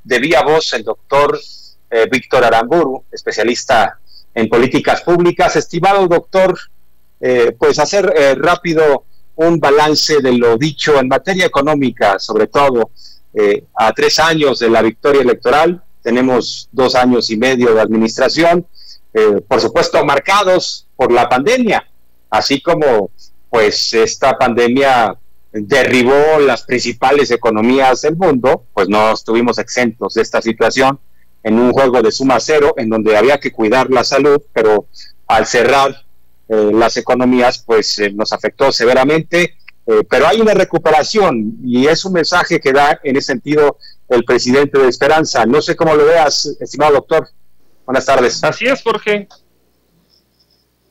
de vía voz el doctor Víctor Aramburu, especialista en políticas públicas. Estimado doctor, pues hacer rápido un balance de lo dicho en materia económica, sobre todo a 3 años de la victoria electoral. Tenemos 2 años y medio de administración, por supuesto marcados por la pandemia, así como pues esta pandemia derribó las principales economías del mundo, pues no estuvimos exentos de esta situación en un juego de suma cero en donde había que cuidar la salud, pero al cerrar las economías pues nos afectó severamente, pero hay una recuperación y es un mensaje que da en ese sentido el presidente de Esperanza. No sé cómo lo veas, estimado doctor. Buenas tardes. Así es, Jorge.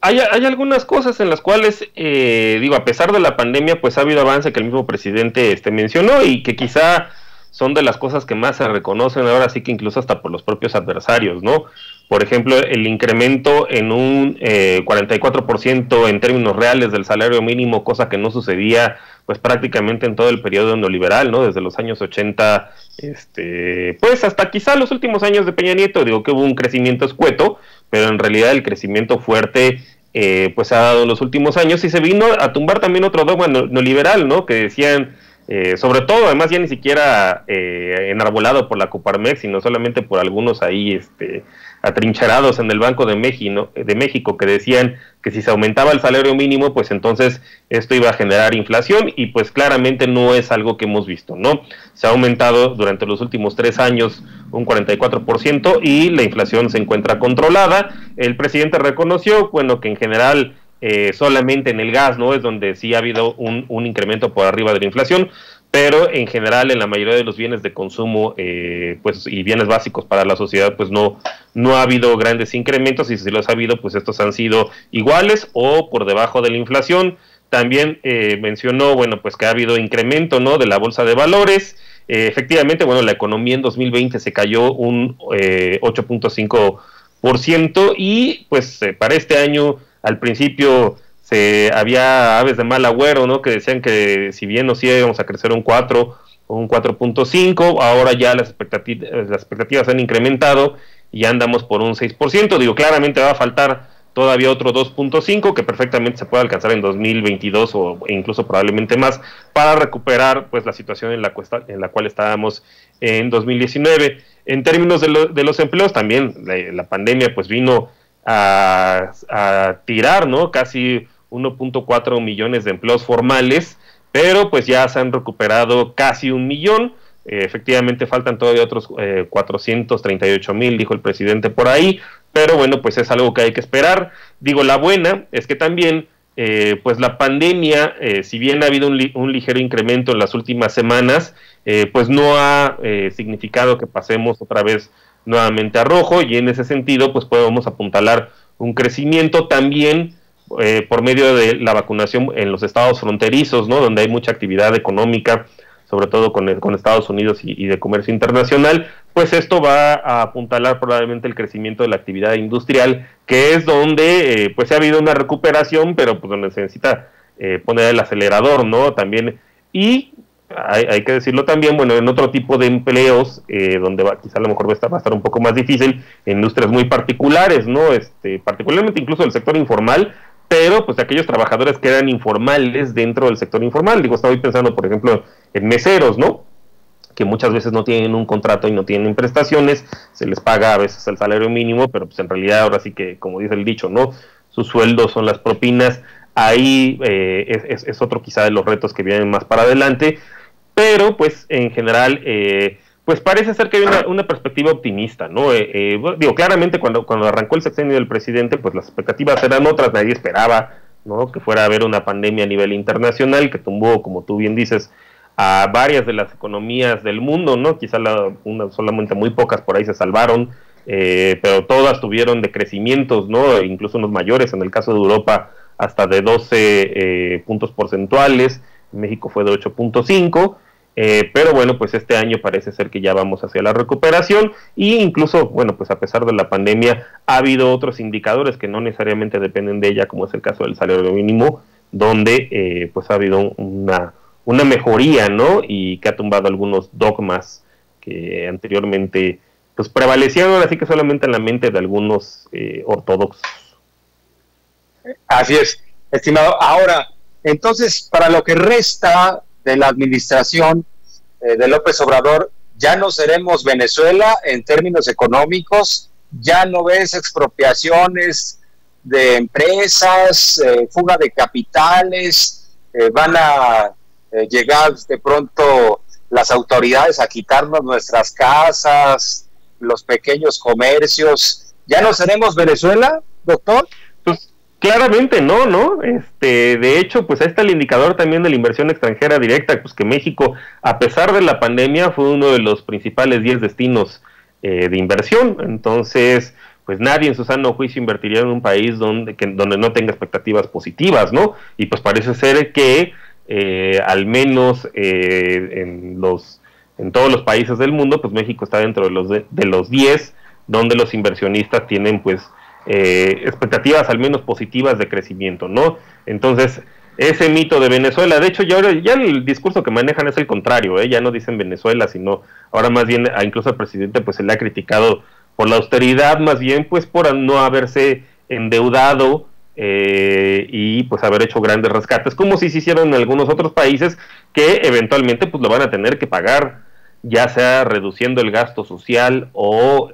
Hay algunas cosas en las cuales, a pesar de la pandemia, pues ha habido avance que el mismo presidente mencionó y que quizá son de las cosas que más se reconocen ahora sí que incluso hasta por los propios adversarios, ¿no? Por ejemplo, el incremento en un 44% en términos reales del salario mínimo, cosa que no sucedía pues prácticamente en todo el periodo neoliberal, ¿no? Desde los años 80, pues hasta quizá los últimos años de Peña Nieto, digo que hubo un crecimiento escueto, pero en realidad el crecimiento fuerte pues se ha dado en los últimos años y se vino a tumbar también otro dogma neoliberal, ¿no? Que decían, sobre todo, además ya ni siquiera enarbolado por la Coparmex, sino solamente por algunos ahí atrincherados en el Banco de México, que decían que si se aumentaba el salario mínimo, pues entonces esto iba a generar inflación, y pues claramente no es algo que hemos visto, ¿no? Se ha aumentado durante los últimos 3 años un 44% y la inflación se encuentra controlada. El presidente reconoció, bueno, que en general solamente en el gas, ¿no? Es donde sí ha habido un incremento por arriba de la inflación, pero en general en la mayoría de los bienes de consumo pues y bienes básicos para la sociedad pues no ha habido grandes incrementos, y si los ha habido pues estos han sido iguales o por debajo de la inflación. También mencionó, bueno, pues que ha habido incremento, ¿no?, de la bolsa de valores. Efectivamente, bueno, la economía en 2020 se cayó un 8.5%, y pues para este año al principio había aves de mal agüero, ¿no?, que decían que si bien nos íbamos a crecer un 4 o un 4.5, ahora ya las expectativas han incrementado y ya andamos por un 6%. Digo, claramente va a faltar todavía otro 2.5 que perfectamente se puede alcanzar en 2022 e incluso probablemente más, para recuperar pues la situación en la cual estábamos en 2019. En términos de los empleos, también la pandemia pues vino a tirar, ¿no?, casi 1.4 millones de empleos formales, pero pues ya se han recuperado casi 1 millón. Efectivamente faltan todavía otros 438,000, dijo el presidente por ahí, pero bueno, pues es algo que hay que esperar. Digo, la buena es que también pues la pandemia, si bien ha habido un ligero incremento en las últimas semanas, pues no ha significado que pasemos otra vez nuevamente a rojo, y en ese sentido pues podemos apuntalar un crecimiento también por medio de la vacunación en los estados fronterizos, ¿no?, donde hay mucha actividad económica, sobre todo con Estados Unidos y de comercio internacional. Pues esto va a apuntalar probablemente el crecimiento de la actividad industrial, que es donde pues ha habido una recuperación, pero pues donde se necesita poner el acelerador, ¿no?, también. Y hay que decirlo también, bueno, en otro tipo de empleos, donde quizá a lo mejor va a estar un poco más difícil, en industrias muy particulares, ¿no?, particularmente incluso el sector informal, pero pues aquellos trabajadores que eran informales dentro del sector informal. Digo, estaba pensando, por ejemplo, en meseros, ¿no?, que muchas veces no tienen un contrato y no tienen prestaciones, se les paga a veces el salario mínimo, pero pues en realidad ahora sí que, como dice el dicho, ¿no?, sus sueldos son las propinas. Ahí es otro quizá de los retos que vienen más para adelante, pero pues en general pues parece ser que hay una perspectiva optimista, ¿no? Digo, claramente cuando arrancó el sexenio del presidente, pues las expectativas eran otras. Nadie esperaba, ¿no?, que fuera a haber una pandemia a nivel internacional que tumbó, como tú bien dices, a varias de las economías del mundo, ¿no? Quizá solamente muy pocas por ahí se salvaron, pero todas tuvieron decrecimientos, ¿no?, incluso unos mayores, en el caso de Europa hasta de 12 puntos porcentuales, México fue de 8.5, pero bueno, pues este año parece ser que ya vamos hacia la recuperación, y incluso, bueno, pues a pesar de la pandemia ha habido otros indicadores que no necesariamente dependen de ella, como es el caso del salario mínimo, donde pues ha habido una mejoría, ¿no?, y que ha tumbado algunos dogmas que anteriormente pues prevalecían, ahora sí que solamente en la mente de algunos ortodoxos. Así es, estimado. Ahora, entonces, para lo que resta de la administración de López Obrador, ya no seremos Venezuela en términos económicos, ya no ves expropiaciones de empresas, fuga de capitales, van a llegar de pronto las autoridades a quitarnos nuestras casas, los pequeños comercios. ¿Ya no seremos Venezuela, doctor? Pues claramente no. De hecho, pues ahí está el indicador también de la inversión extranjera directa, pues que México, a pesar de la pandemia, fue uno de los principales 10 destinos de inversión. Entonces, pues nadie en su sano juicio invertiría en un país donde no tenga expectativas positivas, ¿no? Y pues parece ser que al menos en todos los países del mundo, pues México está dentro de los 10, donde los inversionistas tienen pues expectativas al menos positivas de crecimiento, ¿no? Entonces, ese mito de Venezuela, de hecho ya el discurso que manejan es el contrario, ya no dicen Venezuela, sino ahora más bien incluso al presidente pues se le ha criticado por la austeridad, más bien pues por no haberse endeudado y pues haber hecho grandes rescates, como si se hicieron en algunos otros países que eventualmente pues lo van a tener que pagar, ya sea reduciendo el gasto social o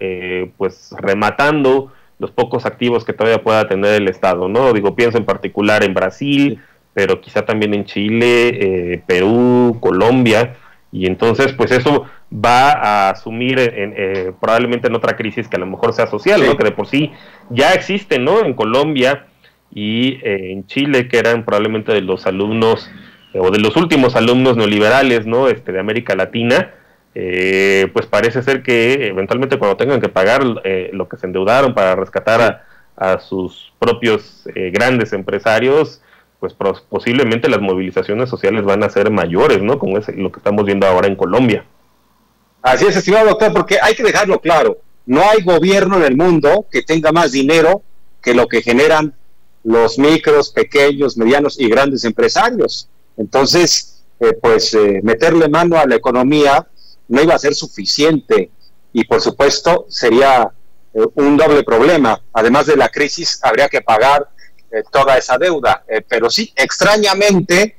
pues rematando los pocos activos que todavía pueda tener el Estado, ¿no? Digo, pienso en particular en Brasil, pero quizá también en Chile, Perú, Colombia, y entonces pues eso va a asumir probablemente en otra crisis que a lo mejor sea social, sí, ¿no? Que de por sí ya existe, ¿no? En Colombia y en Chile, que eran probablemente de los alumnos o de los últimos alumnos neoliberales, ¿no? De América Latina. Pues parece ser que eventualmente cuando tengan que pagar lo que se endeudaron para rescatar a sus propios grandes empresarios, pues posiblemente las movilizaciones sociales van a ser mayores, ¿no? Como es lo que estamos viendo ahora en Colombia. Así es, estimado doctor, porque hay que dejarlo claro, no hay gobierno en el mundo que tenga más dinero que lo que generan los micros, pequeños, medianos y grandes empresarios. Entonces, meterle mano a la economía no iba a ser suficiente y por supuesto sería un doble problema. Además de la crisis habría que pagar toda esa deuda, pero sí, extrañamente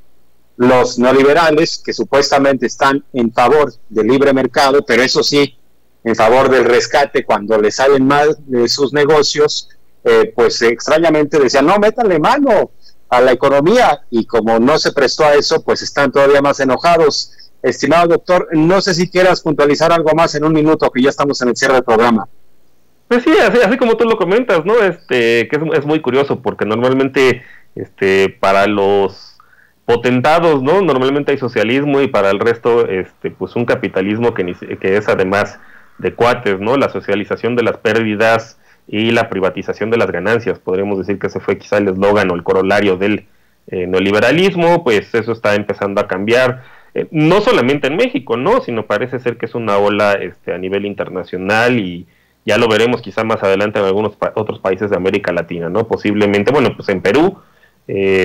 los neoliberales que supuestamente están en favor del libre mercado, pero eso sí, en favor del rescate cuando les salen mal de sus negocios, pues extrañamente decían, no, métanle mano a la economía, y como no se prestó a eso, pues están todavía más enojados. Estimado doctor, no sé si quieras puntualizar algo más en un minuto, que ya estamos en el cierre del programa. Pues sí, así como tú lo comentas, ¿no? Que es muy curioso, porque normalmente para los potentados, ¿no? Normalmente hay socialismo, y para el resto pues un capitalismo que es además de cuates, ¿no? La socialización de las pérdidas y la privatización de las ganancias. Podríamos decir que ese fue quizá el eslogan o el corolario del neoliberalismo. Pues eso está empezando a cambiar. No solamente en México, ¿no? Sino parece ser que es una ola a nivel internacional, y ya lo veremos quizá más adelante en algunos otros países de América Latina, ¿no? Posiblemente, bueno, pues en Perú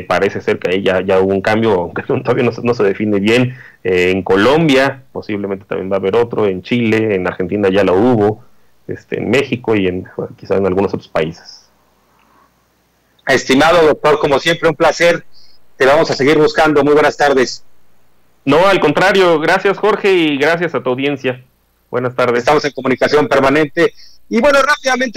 parece ser que ahí ya hubo un cambio, aunque todavía no se define bien. En Colombia posiblemente también va a haber otro, en Chile, en Argentina ya lo hubo, en México y quizá en algunos otros países. Estimado doctor, como siempre un placer, te vamos a seguir buscando. Muy buenas tardes. No, al contrario, gracias Jorge y gracias a tu audiencia. Buenas tardes. Estamos en comunicación permanente. Y bueno, rápidamente